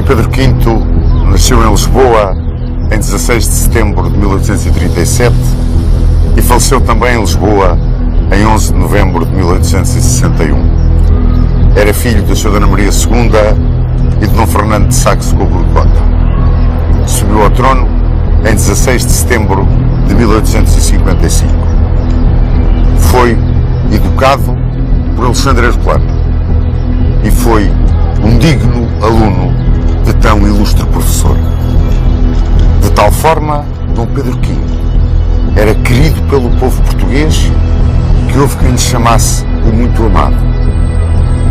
Pedro V nasceu em Lisboa em 16 de setembro de 1837 e faleceu também em Lisboa em 11 de novembro de 1861. Era filho da Sra. Dona Maria II e de Dom Fernando de Saxe-Coburgo-Conde. Subiu ao trono em 16 de setembro de 1855. Foi educado por Alexandre Herculano e foi um digno aluno de tão ilustre professor. De tal forma, Dom Pedro V era querido pelo povo português que houve quem lhe chamasse o muito amado.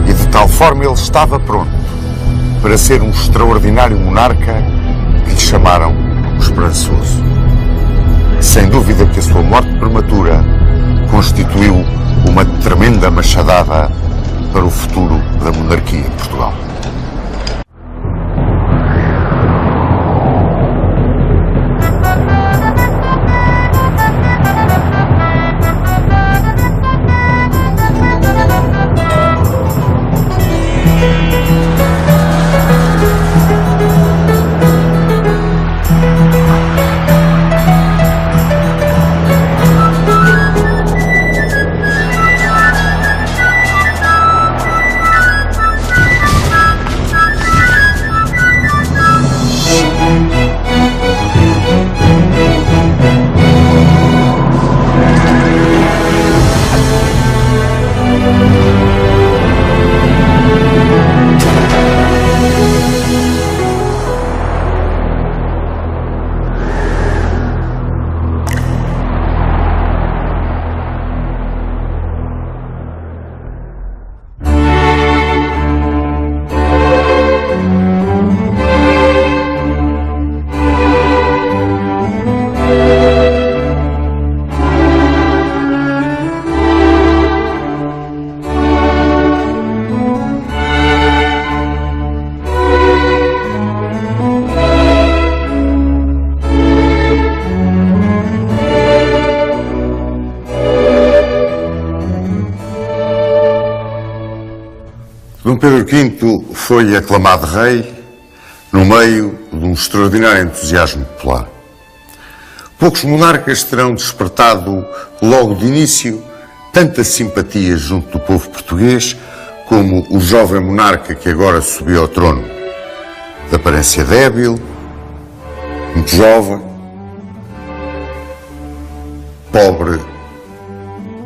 E de tal forma ele estava pronto para ser um extraordinário monarca que lhe chamaram o Esperançoso. Sem dúvida que a sua morte prematura constituiu uma tremenda machadada para o futuro da monarquia em Portugal. Dom Pedro V foi aclamado rei no meio de um extraordinário entusiasmo popular. Poucos monarcas terão despertado logo de início tanta simpatia junto do povo português como o jovem monarca que agora subiu ao trono. De aparência débil, muito jovem, pobre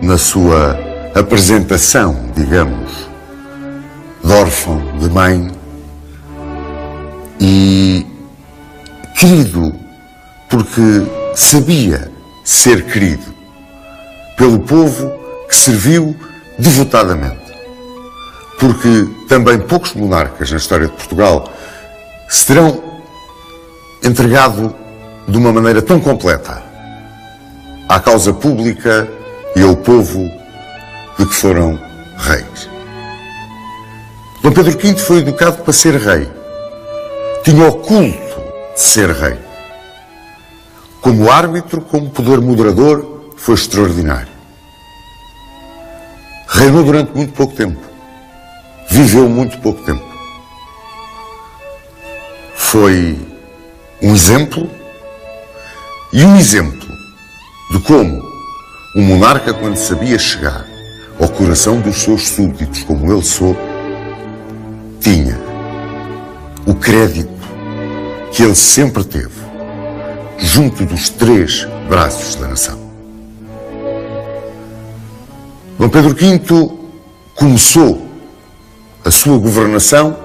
na sua apresentação, digamos, de órfão de mãe e querido porque sabia ser querido pelo povo que serviu devotadamente. Porque também poucos monarcas na história de Portugal se terão entregado de uma maneira tão completa à causa pública e ao povo de que foram reis. Dom Pedro V foi educado para ser rei. Tinha o culto de ser rei. Como árbitro, como poder moderador, foi extraordinário. Reinou durante muito pouco tempo. Viveu muito pouco tempo. Foi um exemplo e um exemplo de como um monarca, quando sabia chegar ao coração dos seus súditos, como ele soube, tinha o crédito que ele sempre teve junto dos três braços da nação. Dom Pedro V começou a sua governação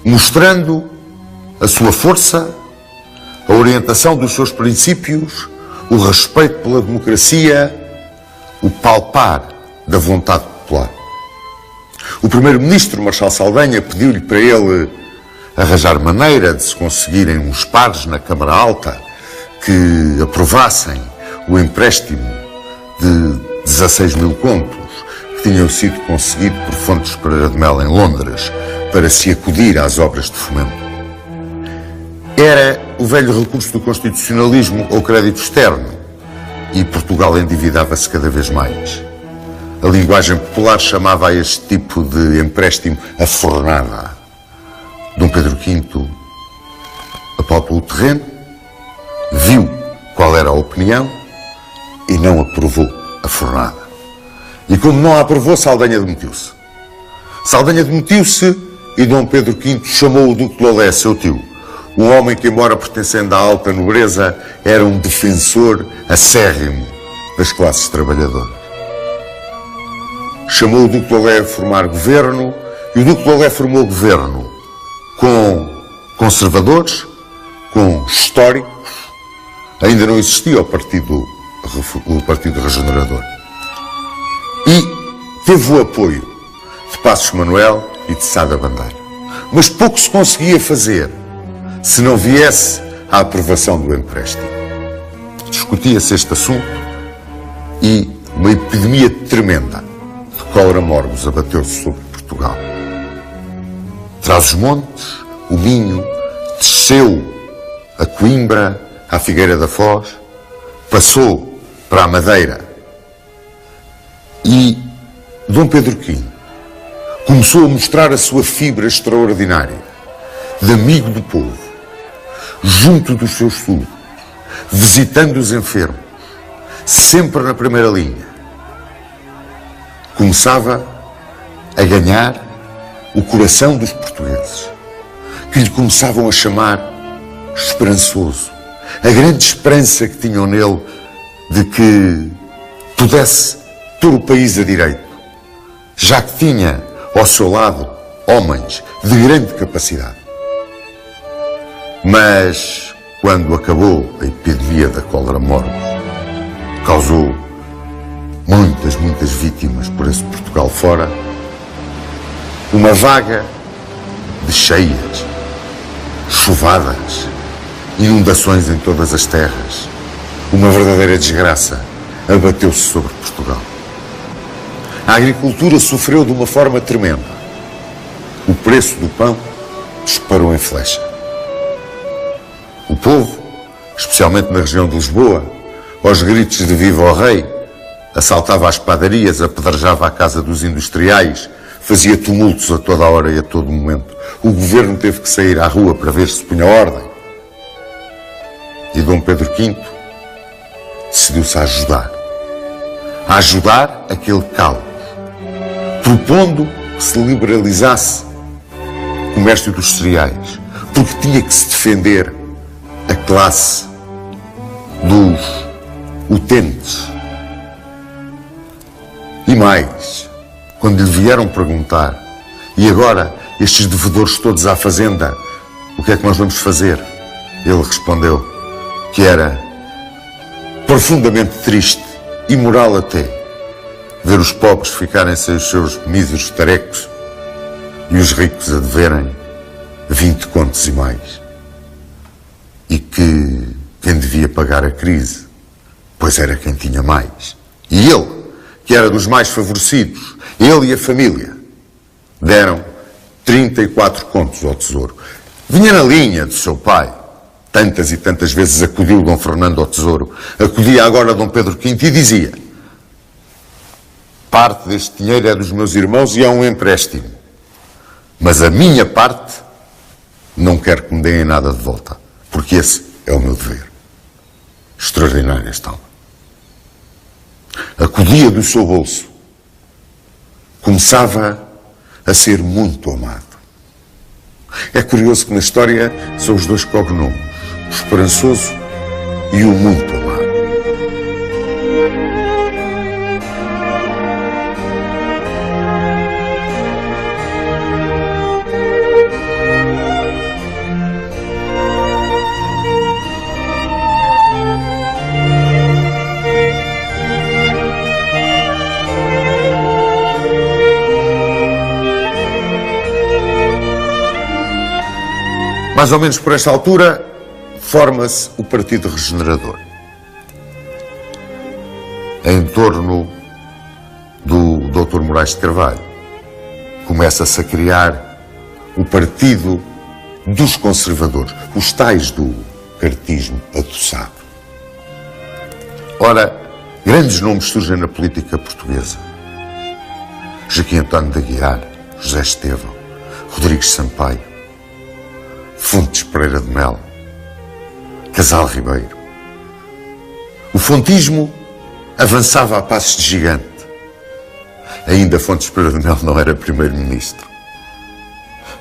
mostrando a sua força, a orientação dos seus princípios, o respeito pela democracia, o palpar da vontade popular. O primeiro-ministro, Marchal Saldanha, pediu-lhe para ele arranjar maneira de se conseguirem uns pares na Câmara Alta que aprovassem o empréstimo de 16 mil contos que tinham sido conseguido por Fontes Pereira de Mel em Londres para se acudir às obras de fomento. Era o velho recurso do constitucionalismo ao crédito externo e Portugal endividava-se cada vez mais. A linguagem popular chamava a este tipo de empréstimo a fornada. Dom Pedro V apalpou o terreno, viu qual era a opinião e não aprovou a fornada. E como não a aprovou, Saldanha demitiu-se. Saldanha demitiu-se e Dom Pedro V chamou o Duque de Lolé, seu tio, um homem que, embora pertencendo à alta nobreza, era um defensor acérrimo das classes trabalhadoras. Chamou o Duque de Lolé a formar governo e o Duque de Lolé formou governo com conservadores, com históricos. Ainda não existia o Partido Regenerador. E teve o apoio de Passos Manuel e de Sá da Bandeira. Mas pouco se conseguia fazer se não viesse a aprovação do empréstimo. Discutia-se este assunto e uma epidemia tremenda de cólera morbus abateu-se sobre Portugal. Trás-os-Montes, o Minho, desceu a Coimbra, à Figueira da Foz, passou para a Madeira e Dom Pedro V começou a mostrar a sua fibra extraordinária de amigo do povo, junto dos seus súditos, visitando os enfermos, sempre na primeira linha. Começava a ganhar o coração dos portugueses, que lhe começavam a chamar esperançoso. A grande esperança que tinham nele de que pudesse pôr o país a direito, já que tinha ao seu lado homens de grande capacidade. Mas, quando acabou a epidemia da cólera morbus, causou muitas vítimas por esse Portugal fora, uma vaga de cheias, chuvadas, inundações em todas as terras, uma verdadeira desgraça abateu-se sobre Portugal. A agricultura sofreu de uma forma tremenda. O preço do pão disparou em flecha. O povo, especialmente na região de Lisboa, aos gritos de viva ao rei, assaltava as padarias, apedrejava a casa dos industriais, fazia tumultos a toda a hora e a todo momento. O governo teve que sair à rua para ver se punha ordem. E Dom Pedro V decidiu-se a ajudar aquele caos, propondo que se liberalizasse o comércio dos cereais, porque tinha que se defender a classe dos utentes. E mais, quando lhe vieram perguntar, e agora estes devedores todos à fazenda, o que é que nós vamos fazer? Ele respondeu que era profundamente triste, imoral até, ver os pobres ficarem sem os seus míseros tarecos e os ricos a deverem 20 contos e mais. E que quem devia pagar a crise, pois era quem tinha mais. E ele, que era dos mais favorecidos, ele e a família, deram 34 contos ao tesouro. Vinha na linha do seu pai. Tantas e tantas vezes acudiu Dom Fernando ao tesouro. Acudia agora Dom Pedro V e dizia: parte deste dinheiro é dos meus irmãos e é um empréstimo. Mas a minha parte não quero que me deem nada de volta, porque esse é o meu dever. Extraordinária esta alma. Acudia do seu bolso. Começava a ser muito amado. É curioso que na história são os dois cognomes, o esperançoso e o muito amado. Mais ou menos por esta altura, forma-se o Partido Regenerador. Em torno do Dr. Moraes de Carvalho, começa-se a criar o Partido dos Conservadores, os tais do cartismo adoçado. Ora, grandes nomes surgem na política portuguesa. Joaquim António de Aguiar, José Estevão, Rodrigues Sampaio, Fontes Pereira de Melo, Casal Ribeiro. O fontismo avançava a passos de gigante. Ainda Fontes Pereira de Melo não era primeiro-ministro.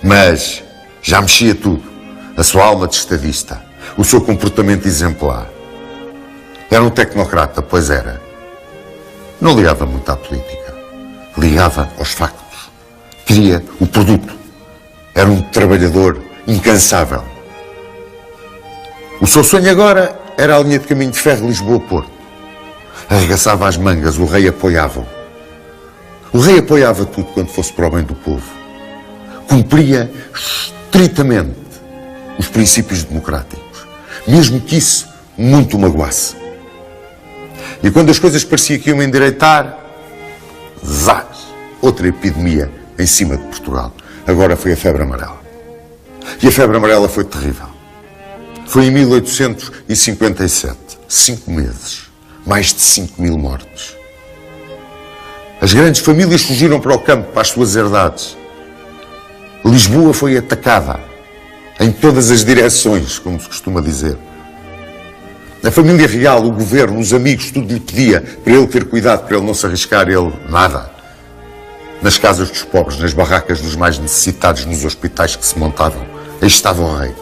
Mas já mexia tudo. A sua alma de estadista, o seu comportamento exemplar. Era um tecnocrata, pois era. Não ligava muito à política. Ligava aos factos. Queria o produto. Era um trabalhador incansável. O seu sonho agora era a linha de caminho de ferro Lisboa-Porto. Arregaçava as mangas, o rei apoiava-o. O rei apoiava tudo quanto fosse para o bem do povo. Cumpria estritamente os princípios democráticos, mesmo que isso muito o magoasse. E quando as coisas pareciam que iam endireitar, zás, outra epidemia em cima de Portugal. Agora foi a febre amarela. E a febre amarela foi terrível. Foi em 1857, 5 meses, mais de 5.000 mortos. As grandes famílias fugiram para o campo, para as suas herdades. Lisboa foi atacada em todas as direções, como se costuma dizer. A família real, o governo, os amigos, tudo lhe pedia para ele ter cuidado, para ele não se arriscar, ele nada. Nas casas dos pobres, nas barracas dos mais necessitados, nos hospitais que se montavam, aí estava o rei,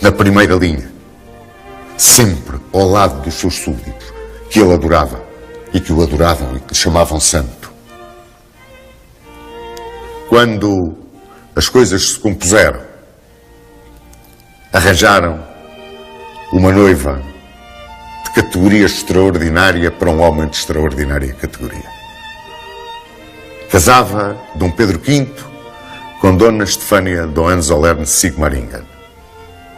na primeira linha, sempre ao lado dos seus súbditos, que ele adorava, e que o adoravam e que lhe chamavam santo. Quando as coisas se compuseram, arranjaram uma noiva de categoria extraordinária para um homem de extraordinária categoria. Casava Dom Pedro V com Dona Estefânia de Hohenzollern-Sigmaringen.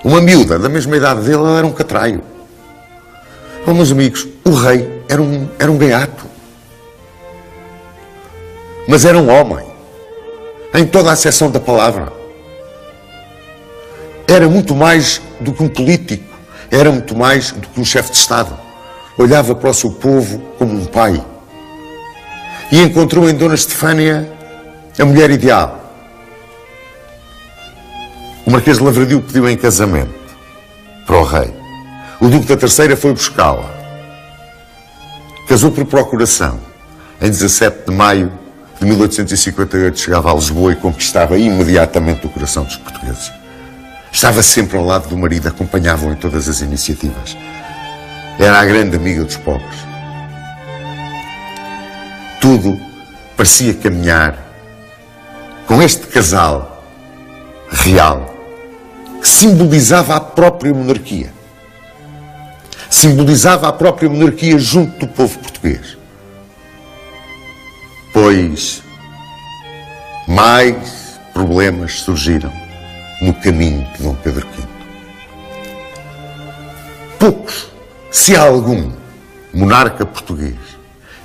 Uma miúda da mesma idade dele, ela era um catraio. Oh, meus amigos, o rei era um gaiato. Mas era um homem, em toda a acessão da palavra. Era muito mais do que um político, era muito mais do que um chefe de Estado. Olhava para o seu povo como um pai. E encontrou em Dona Estefânia a mulher ideal. O Marquês de Lavradio pediu em casamento para o rei. O Duque da Terceira foi buscá-la. Casou por procuração. Em 17 de maio de 1858 chegava a Lisboa e conquistava imediatamente o coração dos portugueses. Estava sempre ao lado do marido, acompanhava-o em todas as iniciativas. Era a grande amiga dos pobres. Tudo parecia caminhar com este casal real que simbolizava a própria monarquia. Simbolizava a própria monarquia junto do povo português. Pois mais problemas surgiram no caminho de Dom Pedro V. Poucos, se há algum, monarca português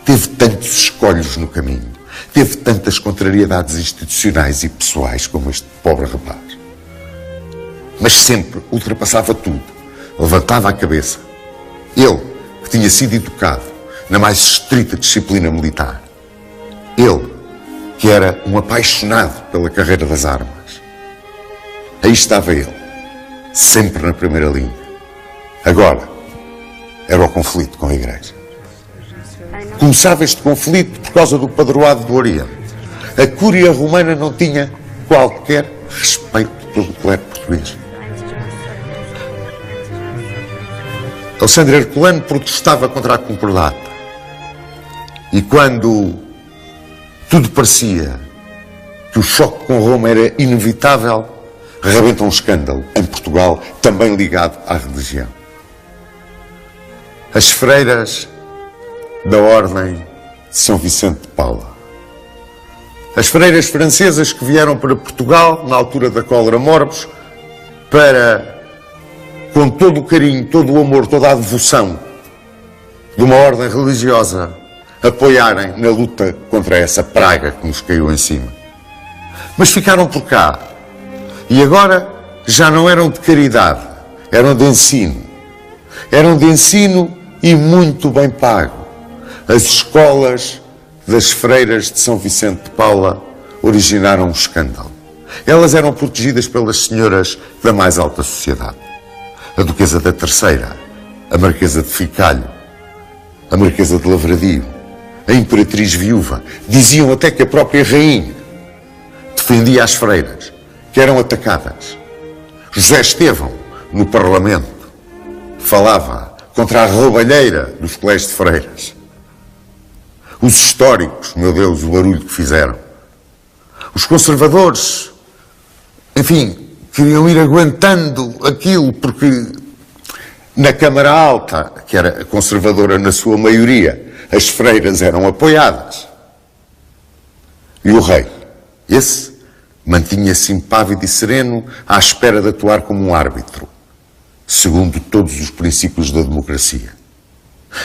teve tantos escolhos no caminho, teve tantas contrariedades institucionais e pessoais como este pobre rapaz. Mas sempre ultrapassava tudo, levantava a cabeça. Ele, que tinha sido educado na mais estrita disciplina militar. Ele, que era um apaixonado pela carreira das armas. Aí estava ele, sempre na primeira linha. Agora, era o conflito com a Igreja. Começava este conflito por causa do padroado do Oriente. A Cúria Romana não tinha qualquer respeito pelo clero português. Alexandre Herculano protestava contra a concordata. E quando tudo parecia que o choque com Roma era inevitável, rebenta um escândalo em Portugal, também ligado à religião. As freiras da Ordem de São Vicente de Paula. As freiras francesas que vieram para Portugal, na altura da cólera morbus, para, com todo o carinho, todo o amor, toda a devoção de uma ordem religiosa, apoiarem na luta contra essa praga que nos caiu em cima. Mas ficaram por cá. E agora já não eram de caridade, eram de ensino. Eram de ensino e muito bem pago. As escolas das freiras de São Vicente de Paula originaram um escândalo. Elas eram protegidas pelas senhoras da mais alta sociedade. A Duquesa da Terceira, a Marquesa de Ficalho, a Marquesa de Lavradio, a Imperatriz Viúva. Diziam até que a própria rainha defendia as freiras, que eram atacadas. José Estevão, no Parlamento, falava contra a roubalheira dos colégios de freiras. Os históricos, meu Deus, o barulho que fizeram. Os conservadores, enfim, queriam ir aguentando aquilo, porque na Câmara Alta, que era conservadora na sua maioria, as freiras eram apoiadas. E o rei, esse, mantinha-se impávido e sereno à espera de atuar como um árbitro, segundo todos os princípios da democracia.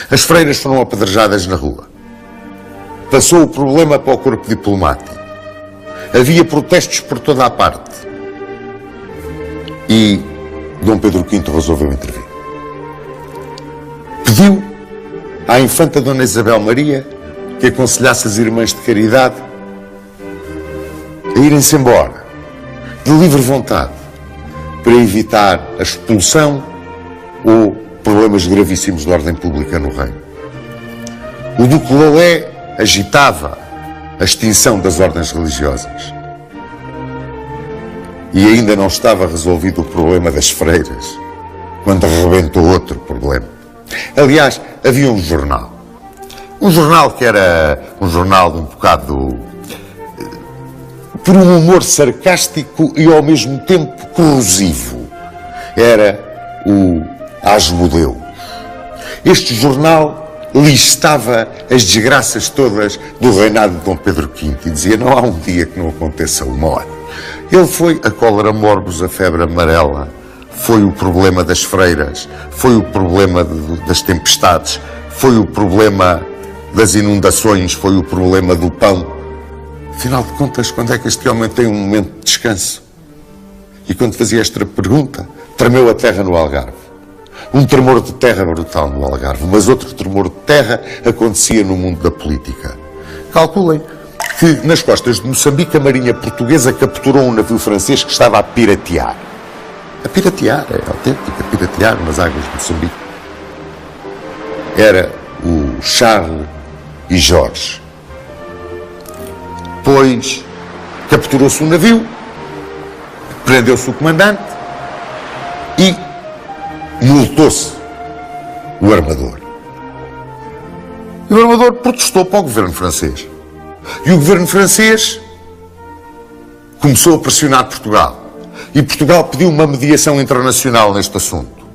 As freiras foram apedrejadas na rua. Passou o problema para o corpo diplomático. Havia protestos por toda a parte. E Dom Pedro V resolveu intervir. Pediu à infanta Dona Isabel Maria que aconselhasse as irmãs de caridade a irem-se embora, de livre vontade, para evitar a expulsão ou problemas gravíssimos de ordem pública no reino. O Duque Lolé agitava a extinção das ordens religiosas. E ainda não estava resolvido o problema das freiras, quando arrebentou outro problema. Aliás, havia um jornal. Um jornal que era um jornal um bocado por um humor sarcástico e ao mesmo tempo corrosivo. Era o Asmodeus. Este jornal listava as desgraças todas do reinado de Dom Pedro V e dizia: não há um dia que não aconteça uma hora. Ele foi a cólera morbus, a febre amarela, foi o problema das freiras, foi o problema das tempestades, foi o problema das inundações, foi o problema do pão. Afinal de contas, quando é que este homem tem um momento de descanso? E quando fazia esta pergunta, tremeu a terra no Algarve. Um tremor de terra brutal no Algarve, mas outro tremor de terra acontecia no mundo da política. Calculem que nas costas de Moçambique a marinha portuguesa capturou um navio francês que estava a piratear. A piratear, é autêntico, a piratear nas águas de Moçambique. Era o Charles e Jorge. Pois capturou-se um navio, prendeu-se o comandante e multou-se o armador. E o armador protestou para o governo francês. E o governo francês começou a pressionar Portugal. E Portugal pediu uma mediação internacional neste assunto.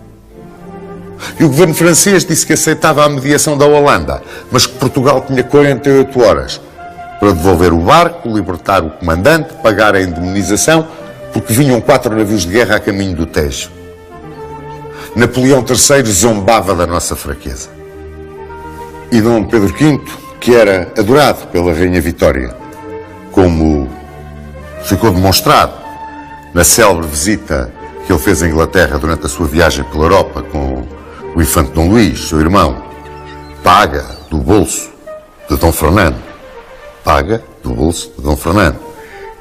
E o governo francês disse que aceitava a mediação da Holanda, mas que Portugal tinha 48 horas para devolver o barco, libertar o comandante, pagar a indemnização, porque vinham 4 navios de guerra a caminho do Tejo. Napoleão III zombava da nossa fraqueza. E Dom Pedro V, que era adorado pela Rainha Vitória, como ficou demonstrado na célebre visita que ele fez à Inglaterra durante a sua viagem pela Europa com o infante Dom Luís, seu irmão, paga do bolso de Dom Fernando. Paga do bolso de Dom Fernando.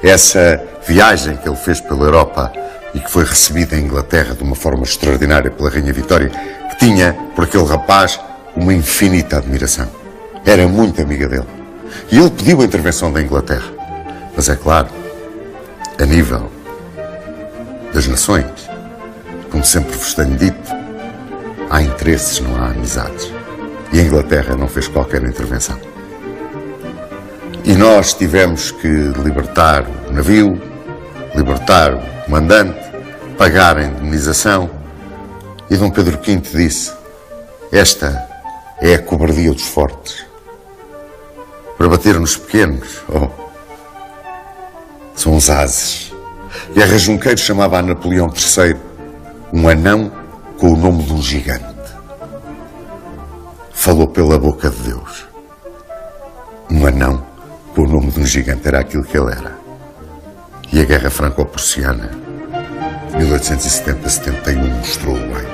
Essa viagem que ele fez pela Europa e que foi recebida em Inglaterra de uma forma extraordinária pela Rainha Vitória, que tinha, por aquele rapaz, uma infinita admiração. Era muito amiga dele. E ele pediu a intervenção da Inglaterra. Mas é claro, a nível das nações, como sempre vos tenho dito, há interesses, não há amizades. E a Inglaterra não fez qualquer intervenção. E nós tivemos que libertar o navio, libertar o comandante, pagar a indemnização. E Dom Pedro V disse: esta é a cobardia dos fortes. Para bater nos pequenos, são os ases. Guerra Junqueiro chamava a Napoleão III um anão com o nome de um gigante. Falou pela boca de Deus. Um anão com o nome de um gigante, era aquilo que ele era. E a Guerra Franco-Prussiana, 1870-71, mostrou bem.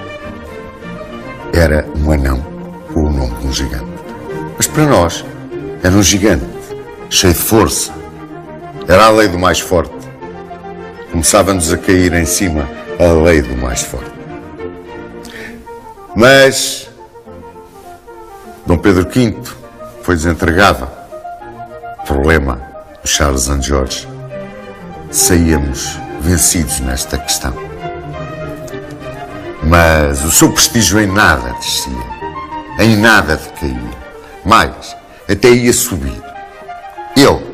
Era um anão com o nome de um gigante. Mas para nós, era um gigante, cheio de força. Era a lei do mais forte. começava-nos a cair em cima a lei do mais forte. Mas Dom Pedro V foi desentregado. Problema do Charles and George. Saíamos vencidos nesta questão. Mas o seu prestígio em nada descia, em nada decaía. Mais, até ia subir. Ele,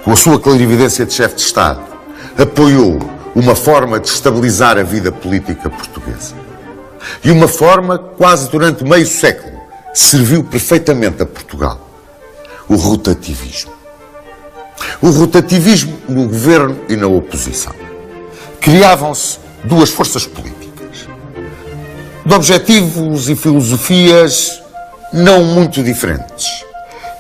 com a sua clarividência de chefe de Estado, apoiou uma forma de estabilizar a vida política portuguesa. E uma forma que quase durante meio século serviu perfeitamente a Portugal. O rotativismo. O rotativismo no governo e na oposição. Criavam-se duas forças políticas, de objetivos e filosofias não muito diferentes,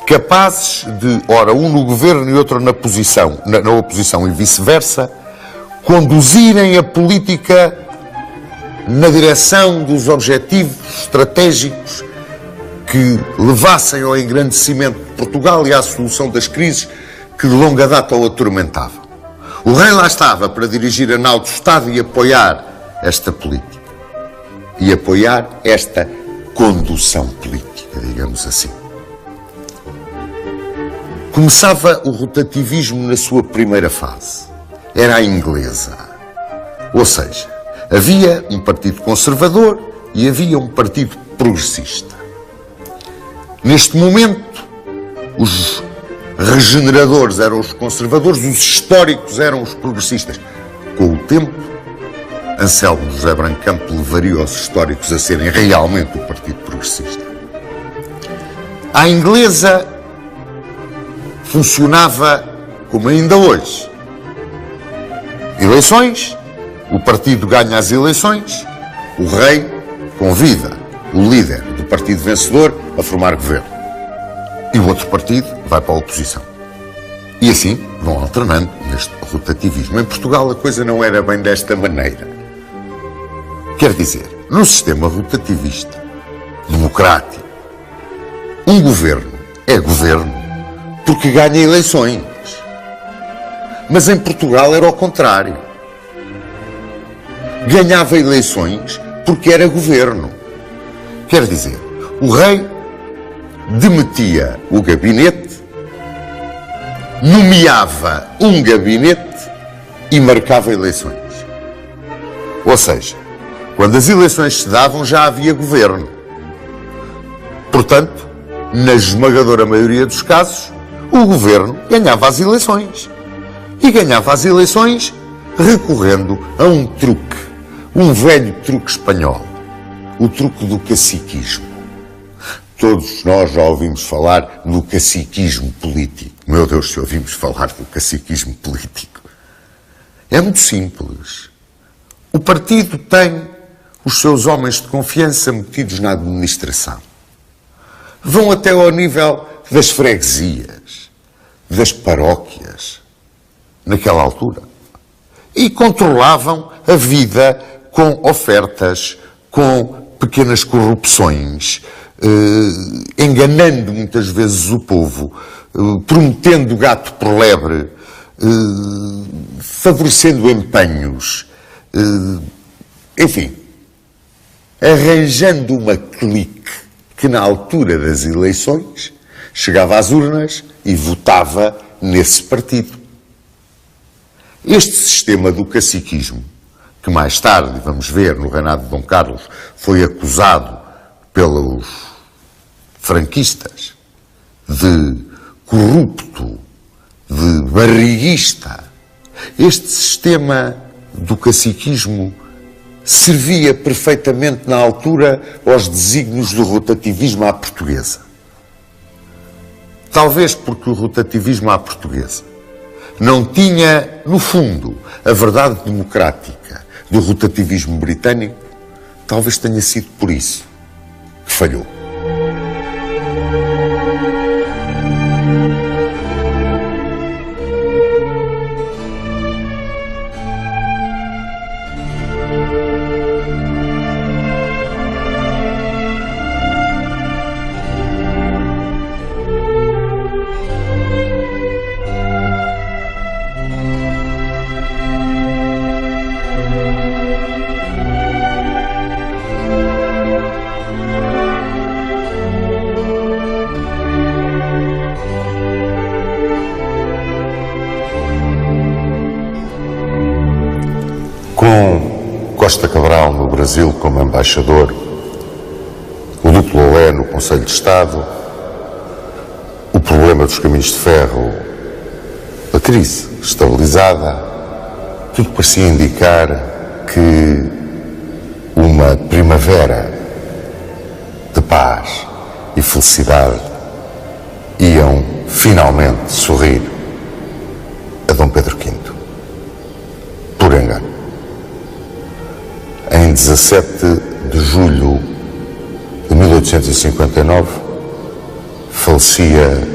capazes de, ora, um no governo e outro na oposição e vice-versa, conduzirem a política na direção dos objetivos estratégicos que levassem ao engrandecimento de Portugal e à solução das crises que de longa data o atormentavam. O rei lá estava para dirigir a nau do Estado e apoiar esta política. E apoiar esta condução política, digamos assim. Começava o rotativismo na sua primeira fase. Era a inglesa. Ou seja, havia um partido conservador e havia um partido progressista. Neste momento, os regeneradores eram os conservadores, os históricos eram os progressistas. Com o tempo, Anselmo José Branco Campo levaria os históricos a serem realmente o Partido Progressista. A inglesa funcionava como ainda hoje. Eleições, o partido ganha as eleições, o rei convida o líder do partido vencedor a formar governo. E o outro partido vai para a oposição. E assim vão alternando neste rotativismo. Em Portugal a coisa não era bem desta maneira. Quer dizer, num sistema rotativista, democrático, um governo é governo porque ganha eleições. Mas em Portugal era ao contrário. Ganhava eleições porque era governo. Quer dizer, o rei demitia o gabinete, nomeava um gabinete e marcava eleições. Ou seja, quando as eleições se davam já havia governo. Portanto, na esmagadora maioria dos casos, o governo ganhava as eleições. E ganhava as eleições recorrendo a um truque, um velho truque espanhol, o truque do caciquismo. Todos nós já ouvimos falar do caciquismo político. Meu Deus, se ouvimos falar do caciquismo político. É muito simples. O partido tem os seus homens de confiança metidos na administração. Vão até ao nível das freguesias, das paróquias, naquela altura. E controlavam a vida com ofertas, com pequenas corrupções, enganando muitas vezes o povo, prometendo gato por lebre, favorecendo empenhos, enfim, arranjando uma clique que na altura das eleições chegava às urnas e votava nesse partido. Este sistema do caciquismo, que mais tarde, vamos ver, no reinado de Dom Carlos, foi acusado pelos franquistas de corrupto, de barriguista. Este sistema do caciquismo servia perfeitamente na altura aos desígnios do rotativismo à portuguesa. Talvez porque o rotativismo à portuguesa não tinha, no fundo, a verdade democrática do rotativismo britânico, talvez tenha sido por isso que falhou. Costa Cabral no Brasil como embaixador, o Duque Lolé no Conselho de Estado, o problema dos caminhos de ferro, a crise estabilizada, tudo parecia indicar que uma primavera de paz e felicidade iam finalmente sorrir a Dom Pedro V. Por engano. Em 17 de julho de 1859, falecia,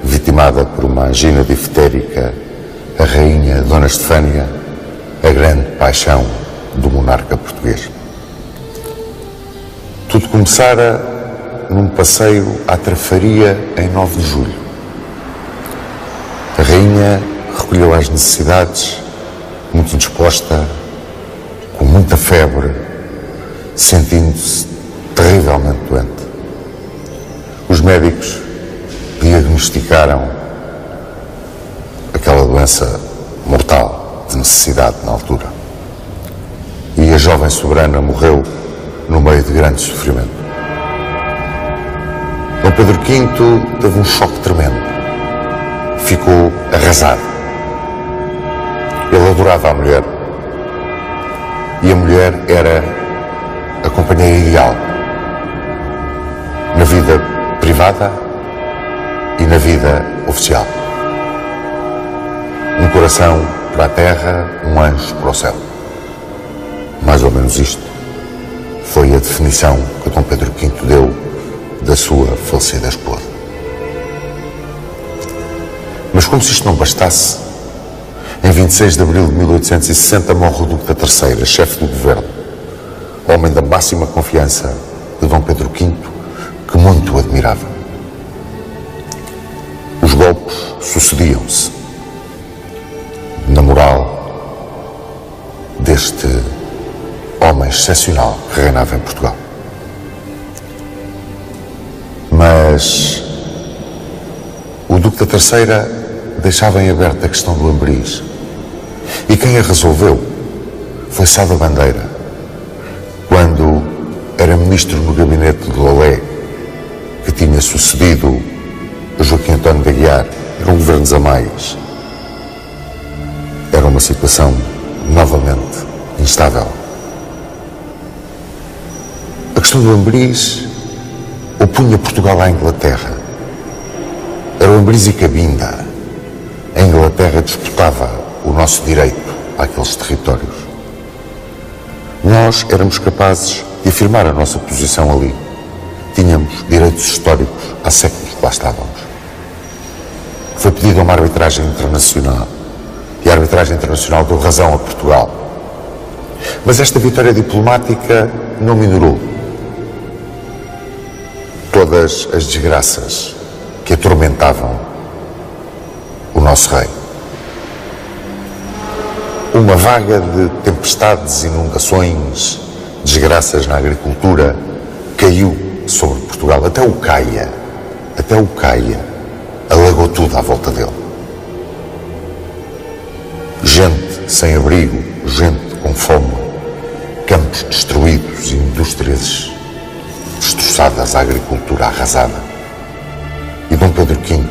vitimada por uma angina diftérica, a rainha Dona Estefânia, a grande paixão do monarca português. Tudo começara num passeio à Trafaria em 9 de julho. A rainha recolheu as necessidades, muito indisposta, com muita febre, sentindo-se terrivelmente doente. Os médicos diagnosticaram aquela doença mortal de necessidade na altura. E a jovem soberana morreu no meio de grande sofrimento. Dom Pedro V teve um choque tremendo. Ficou arrasado. Ele adorava a mulher. E a mulher era a companheira ideal na vida privada e na vida oficial. Um coração para a terra, um anjo para o céu. Mais ou menos isto foi a definição que Dom Pedro V deu da sua falecida esposa. Mas como se isto não bastasse, em 26 de abril de 1860 morre o Duque da Terceira, chefe do governo, homem da máxima confiança de Dom Pedro V, que muito o admirava. Os golpes sucediam-se na moral deste homem excepcional que reinava em Portugal. Mas o Duque da Terceira deixava em aberto a questão do Ambriz. E quem a resolveu foi Sá da Bandeira, quando era ministro no gabinete de Lolé, que tinha sucedido a Joaquim António de Aguiar. Eram governos a mais. Era uma situação novamente instável. A questão do Ambriz opunha Portugal à Inglaterra. Era o Ambriz e Cabinda. A Inglaterra disputava o nosso direito àqueles territórios. Nós éramos capazes de afirmar a nossa posição ali. Tínhamos direitos históricos há séculos que lá estávamos. Foi pedido uma arbitragem internacional. E a arbitragem internacional deu razão a Portugal. Mas esta vitória diplomática não minorou todas as desgraças que atormentavam o nosso rei. Uma vaga de tempestades, inundações, desgraças na agricultura caiu sobre Portugal. Até o Caia alagou tudo à volta dele. Gente sem abrigo, gente com fome, campos destruídos, indústrias destroçadas, a agricultura arrasada. E Dom Pedro V,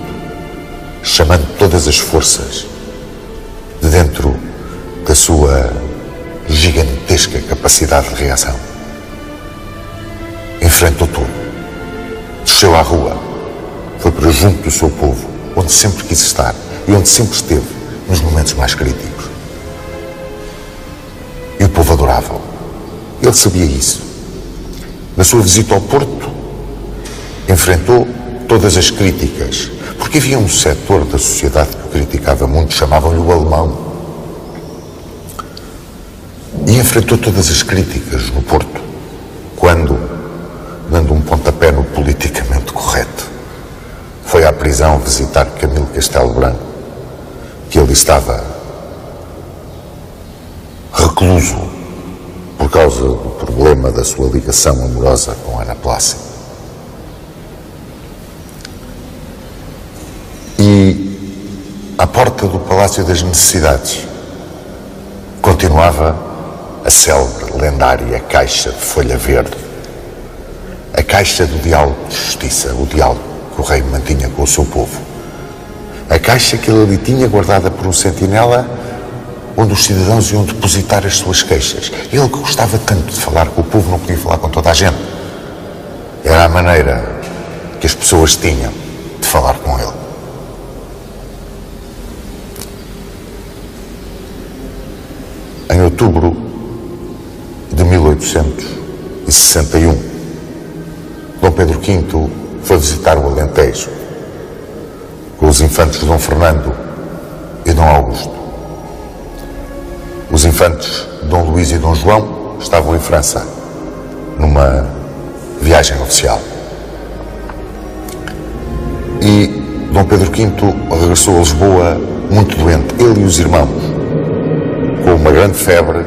chamando todas as forças de dentro da sua gigantesca capacidade de reação, enfrentou tudo, desceu à rua, foi para junto do seu povo, onde sempre quis estar e onde sempre esteve nos momentos mais críticos. E o povo adorava-o. Ele sabia isso. Na sua visita ao Porto, enfrentou todas as críticas, porque havia um setor da sociedade que o criticava muito, chamavam-lhe o alemão. E enfrentou todas as críticas no Porto, quando, dando um pontapé no politicamente correto, foi à prisão visitar Camilo Castelo Branco, que ele estava recluso por causa do problema da sua ligação amorosa com Ana Plácido. E à porta do Palácio das Necessidades continuava a célebre lendária caixa de folha verde, a caixa do diálogo de justiça, o diálogo que o rei mantinha com o seu povo, a caixa que ele ali tinha guardada por um sentinela, onde os cidadãos iam depositar as suas queixas. Ele que gostava tanto de falar com o povo não podia falar com toda a gente. Era a maneira que as pessoas tinham de falar com ele. Em outubro de 1861, Dom Pedro V foi visitar o Alentejo com os infantes Dom Fernando e Dom Augusto. Os infantes Dom Luís e Dom João estavam em França, numa viagem oficial. E Dom Pedro V regressou a Lisboa muito doente, ele e os irmãos, com uma grande febre,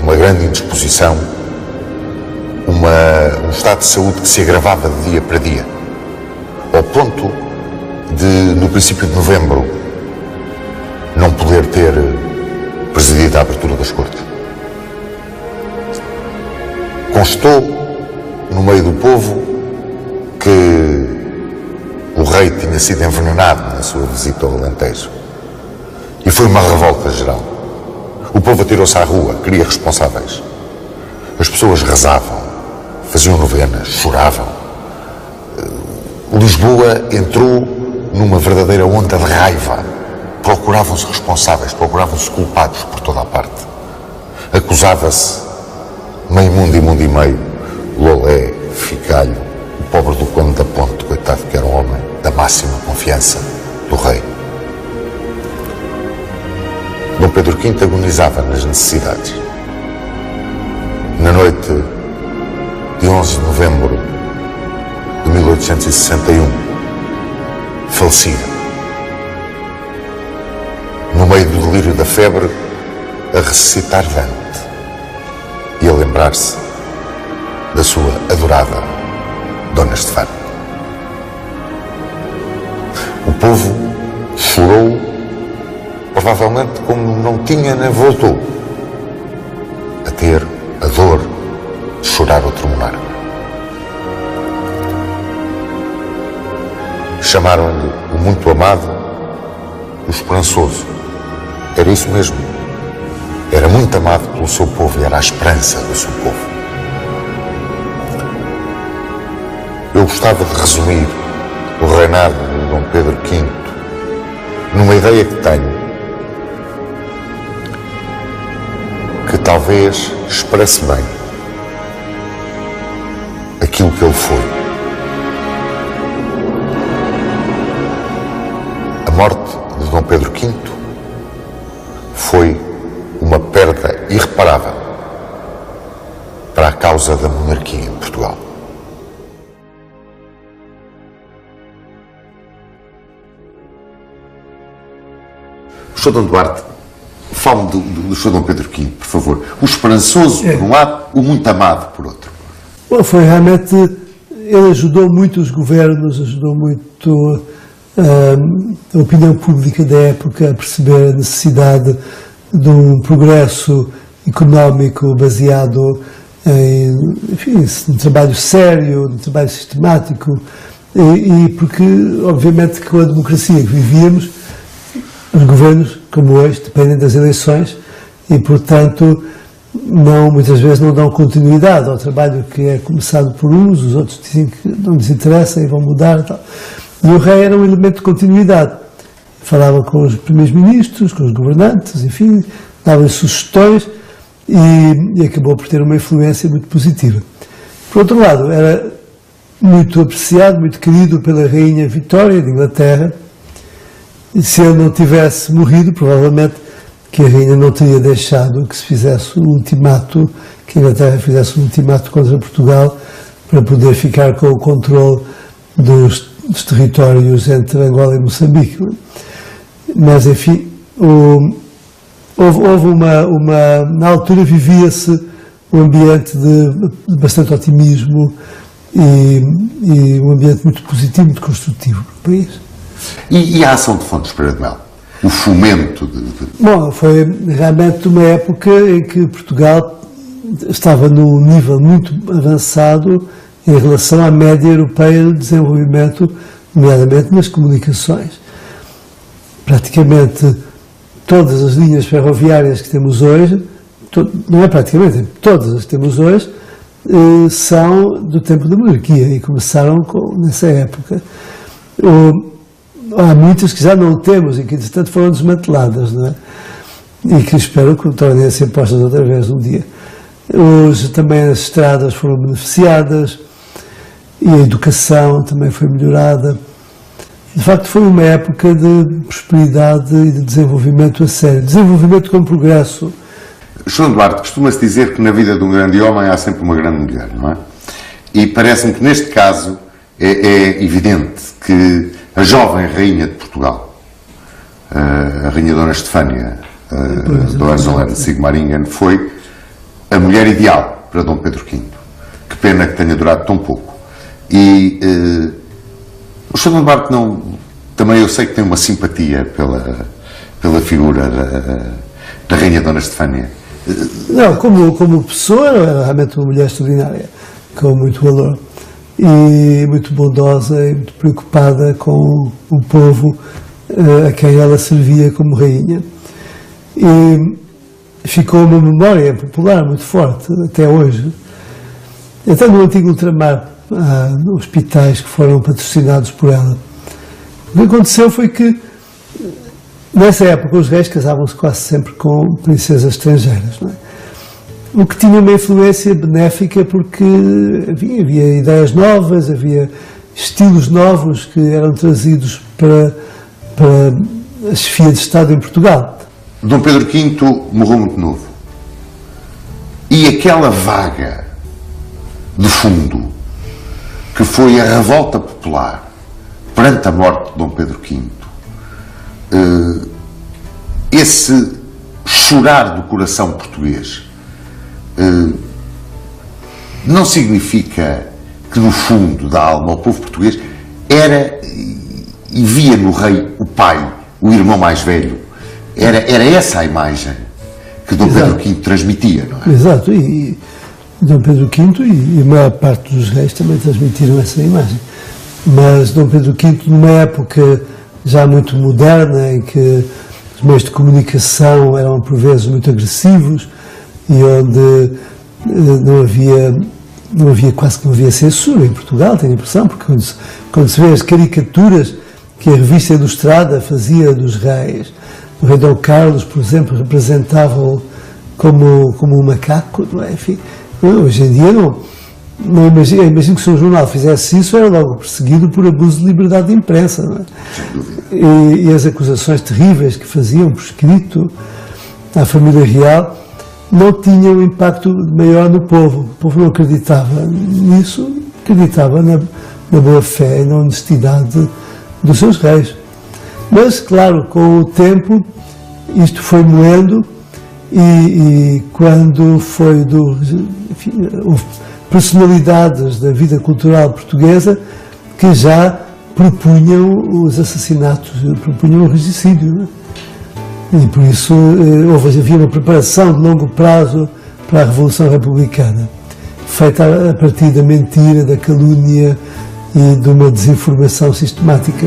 uma grande indisposição, um estado de saúde que se agravava de dia para dia, ao ponto de, no princípio de novembro, não poder ter presidido a abertura das Cortes. Constou no meio do povo que o rei tinha sido envenenado na sua visita ao Alentejo. E foi uma revolta geral. O povo atirou-se à rua, queria responsáveis. As pessoas rezavam, faziam novenas, choravam. Lisboa entrou numa verdadeira onda de raiva. Procuravam-se responsáveis, procuravam-se culpados por toda a parte. Acusava-se meio mundo e meio, Lolé, Ficalho, o pobre do Conde da Ponte, coitado que era um homem da máxima confiança do rei. Dom Pedro V agonizava nas necessidades. Na noite de 11 de novembro de 1861, falecia. No meio do delírio da febre, a ressuscitar Dante e a lembrar-se da sua adorada Dona Estefânia. O povo chorou, provavelmente como não tinha nem voltou a ter a dor de chorar outro monarca. Chamaram-lhe o muito amado, o esperançoso. Era isso mesmo. Era muito amado pelo seu povo e era a esperança do seu povo. Eu gostava de resumir o reinado de Dom Pedro V numa ideia que tenho, que talvez expresse bem aquilo que ele foi. A morte de Dom Pedro V foi uma perda irreparável para a causa da monarquia em Portugal. Sr. Dom Duarte, fale do Sr. Dom Pedro V, por favor. O esperançoso, por um lado, o muito amado, por outro. Bom, foi realmente... Ele ajudou muito os governos, ajudou muito a opinião pública da época a perceber a necessidade de um progresso económico baseado em, enfim, um trabalho sério, um trabalho sistemático, e porque, obviamente, com a democracia que vivíamos, os governos, como hoje, dependem das eleições e, portanto, muitas vezes não dão continuidade ao trabalho que é começado por uns, os outros dizem que não lhes interessa e vão mudar e tal. E o rei era um elemento de continuidade. Falava com os primeiros-ministros, com os governantes, enfim, dava sugestões e acabou por ter uma influência muito positiva. Por outro lado, era muito apreciado, muito querido pela rainha Vitória de Inglaterra, e se ele não tivesse morrido, provavelmente que a rainha não teria deixado que se fizesse um ultimato, que a Inglaterra fizesse um ultimato contra Portugal para poder ficar com o controle dos territórios entre Angola e Moçambique. Mas, enfim, houve na altura vivia-se um ambiente de bastante otimismo e um ambiente muito positivo, muito construtivo no país. E a ação de Fontes Pereira de Melo? o fomento Bom, foi realmente uma época em que Portugal estava num nível muito avançado em relação à média europeia de desenvolvimento, nomeadamente nas comunicações. Praticamente todas as linhas ferroviárias que temos hoje, não é praticamente, todas as que temos hoje, são do tempo da monarquia e começaram nessa época. Há muitas que já não temos e que, entretanto, foram desmanteladas, não é? E que espero que tornem a ser postas outra vez um dia. Hoje também as estradas foram beneficiadas e a educação também foi melhorada. De facto, foi uma época de prosperidade e de desenvolvimento a sério. Desenvolvimento com progresso. João Duarte, costuma-se dizer que na vida de um grande homem há sempre uma grande mulher, não é? E parece-me que neste caso é evidente que a jovem rainha de Portugal, a rainha Dona Estefânia do Hohenzollern-Sigmaringen, foi a mulher ideal para Dom Pedro V. Que pena que tenha durado tão pouco. E o Sr. Duarte também eu sei que tem uma simpatia pela figura da rainha Dona Estefânia. Não, como pessoa, era realmente uma mulher extraordinária, com muito valor e muito bondosa e muito preocupada com o povo a quem ela servia como rainha. E ficou uma memória popular muito forte até hoje. Até no antigo ultramar há hospitais que foram patrocinados por ela. O que aconteceu foi que nessa época os reis casavam-se quase sempre com princesas estrangeiras, não é? O que tinha uma influência benéfica porque havia ideias novas, havia estilos novos que eram trazidos para a chefia de Estado em Portugal. Dom Pedro V morreu muito novo. E aquela vaga de fundo que foi a revolta popular perante a morte de Dom Pedro V, esse chorar do coração português, não significa que no fundo da alma o povo português era e via no rei o pai, o irmão mais velho. Era essa a imagem que Dom Pedro V transmitia, não é? Exato, e Dom Pedro V e a maior parte dos reis também transmitiram essa imagem. Mas Dom Pedro V, numa época já muito moderna, em que os meios de comunicação eram por vezes muito agressivos e onde quase que não havia censura em Portugal, tenho a impressão, porque quando se vê as caricaturas que a revista Ilustrada fazia dos reis, o rei Dom Carlos, por exemplo, representava-o como um macaco, não é? Enfim, hoje em dia não imagino que se um jornal fizesse isso, era logo perseguido por abuso de liberdade de imprensa, não é? E as acusações terríveis que faziam por escrito à família real não tinham impacto maior no povo. O povo não acreditava nisso, acreditava na boa fé e na honestidade dos seus reis. Mas, claro, com o tempo, isto foi moendo e quando houve personalidades da vida cultural portuguesa que já propunham os assassinatos, propunham o regicídio, não é? E por isso havia uma preparação de longo prazo para a Revolução Republicana, feita a partir da mentira, da calúnia e de uma desinformação sistemática.